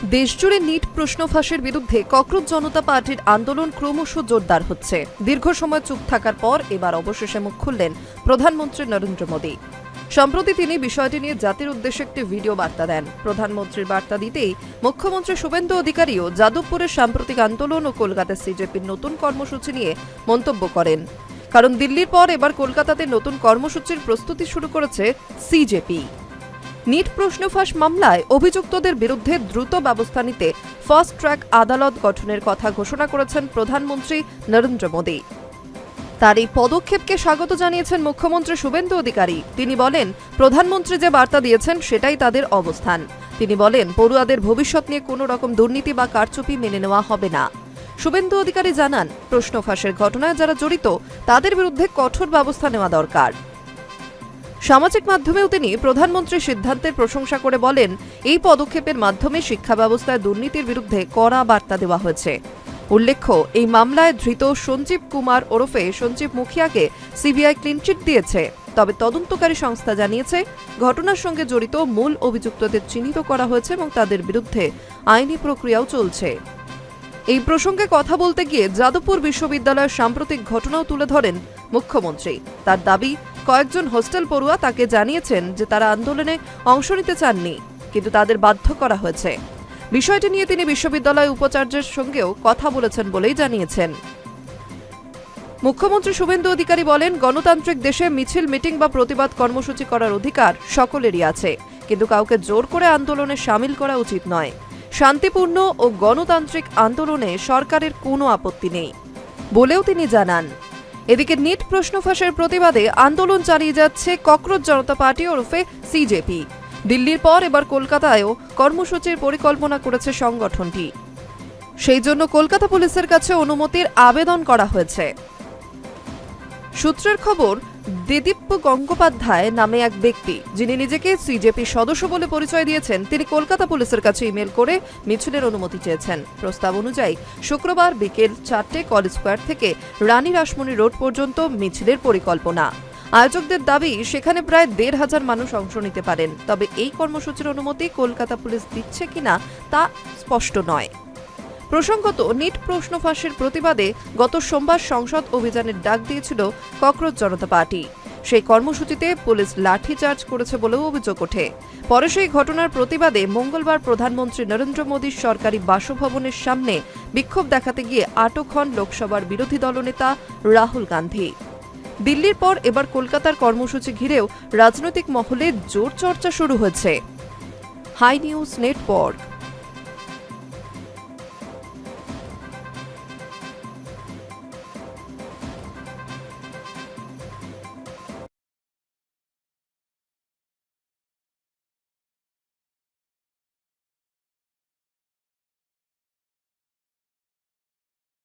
দেশজুড়ে নিট প্রশ্ন ফাঁসের বিরুদ্ধে ককরোচ জনতা পার্টির আন্দোলন ক্রমশ জোরদার হচ্ছে। দীর্ঘ সময় চুপ থাকার পর এবার অবশেষে মুখ খুললেন প্রধানমন্ত্রী নরেন্দ্র মোদী। সম্প্রতি তিনি বিষয়টি নিয়ে জাতির উদ্দেশ্যে একটি ভিডিও বার্তা দেন। প্রধানমন্ত্রীর বার্তা দিতেই মুখ্যমন্ত্রী শুভেন্দু অধিকারীও যাদবপুরের সাম্প্রতিক আন্দোলন ও কলকাতার সিজেপির নতুন কর্মসূচি নিয়ে মন্তব্য করেন। কারণ দিল্লির পর এবার কলকাতাতে নতুন কর্মসূচির প্রস্তুতি শুরু করেছে সিজেপি। নিট প্রশ্ন ফাঁস মামলায় অভিযুক্তদের বিরুদ্ধে দ্রুত ব্যবস্থা নিতে ফাস্ট ট্র্যাক আদালত গঠনের কথা ঘোষণা করেছেন প্রধানমন্ত্রী নরেন্দ্র মোদী। তার এই পদক্ষেপকে স্বাগত জানিয়েছেন মুখ্যমন্ত্রী শুভেন্দু অধিকারী। তিনি বলেন, প্রধানমন্ত্রী যে বার্তা দিয়েছেন সেটাই তাদের অবস্থান। তিনি বলেন, পড়ুয়াদের ভবিষ্যৎ নিয়ে কোনো রকম দুর্নীতি বা কারচুপি মেনে নেওয়া হবে না। শুভেন্দু অধিকারী জানান, প্রশ্ন ফাঁসের ঘটনায় যারা জড়িত তাদের বিরুদ্ধে কঠোর ব্যবস্থা নেওয়া দরকার। সামাজিক মাধ্যমেও তিনি প্রধানমন্ত্রীর সিদ্ধান্তের প্রশংসা করে বলেন, এই পদক্ষেপের মাধ্যমে শিক্ষা ব্যবস্থায় দুর্নীতির বিরুদ্ধে কড়া বার্তা দেওয়া হয়েছে। উল্লেখ্য, এই মামলায় ধৃত সঞ্জীব কুমার ওরফে সঞ্জীব মুখিয়াকে সিবিআই ক্লিনচিট দিয়েছে। তবে তদন্তকারী সংস্থা জানিয়েছে, ঘটনার সঙ্গে জড়িত মূল অভিযুক্তদের চিহ্নিত করা হয়েছে এবং তাদের বিরুদ্ধে আইনি প্রক্রিয়াও চলছে। এই প্রসঙ্গে কথা বলতে গিয়ে যাদবপুর বিশ্ববিদ্যালয়ের সাম্প্রতিক ঘটনাও তুলে ধরেন মুখ্যমন্ত্রী। তার দাবি, কয়েকজন হোস্টেল পড়ুয়া তাকে জানিয়েছেন যে তারা আন্দোলনে অংশ নিতে চাননি, কিন্তু তাদের বাধ্য করা হয়েছে। বিষয়টি নিয়ে তিনি বিশ্ববিদ্যালয় উপাচার্যের সঙ্গেও কথা বলেছেন বলেই জানিয়েছেন। মুখ্যমন্ত্রী শুভেন্দু অধিকারী বলেন, গণতান্ত্রিক দেশে মিছিল, মিটিং বা প্রতিবাদ কর্মসূচি করার অধিকার সকলেরই আছে, কিন্তু কাউকে জোর করে আন্দোলনে সামিল করা উচিত নয়। শান্তিপূর্ণ ও গণতান্ত্রিক আন্দোলনে সরকারের কোনো আপত্তি নেই বলেও তিনি জানান। এদিকে নিট প্রশ্ন ফাঁসের প্রতিবাদে আন্দোলন চালিয়ে যাচ্ছে ককরোচ জনতা পার্টি ওরফে সিজেপি। দিল্লির পর এবার কলকাতায়ও কর্মসূচির পরিকল্পনা করেছে সংগঠনটি। সেই জন্য কলকাতা পুলিশের কাছে অনুমতির আবেদন করা হয়েছে। সূত্রের খবর, দেদীপ্য গঙ্গোপাধ্যায় নামে এক ব্যক্তি, যিনি নিজেকে সিজেপি সদস্য বলে পরিচয় দিয়েছেন, তিনি কলকাতা পুলিশের কাছে ইমেল করে মিছিলের অনুমতি চেয়েছেন। প্রস্তাব অনুযায়ী শুক্রবার বিকেল 4টে কলেজ স্কোয়ার থেকে রানী রাসমণি রোড পর্যন্ত মিছিলের পরিকল্পনা। আয়োজকদের দাবি, সেখানে প্রায় 1,500 মানুষ অংশ নিতে পারেন। তবে এই কর্মসূচির অনুমতি কলকাতা পুলিশ দিচ্ছে কিনা তা স্পষ্ট নয়। প্রসঙ্গত, নিট প্রশ্ন ফাঁসের প্রতিবাদে গত সোমবার সংসদ অভিযানের ডাক দিয়েছিল ককরোচ জনতা পার্টি। সেই কর্মসূচিতে পুলিশ লাঠিচার্জ করেছে বলেও অভিযোগ ওঠে। পরে সেই ঘটনার প্রতিবাদে মঙ্গলবার প্রধানমন্ত্রী নরেন্দ্র মোদীর সরকারি বাসভবনের সামনে বিক্ষোভ দেখাতে গিয়ে আটক হন লোকসভার বিরোধী দলনেতা রাহুল গান্ধী। দিল্লির পর এবার কলকাতার কর্মসূচি ঘিরেও রাজনৈতিক মহলে জোর চর্চা শুরু হয়েছে। High News network.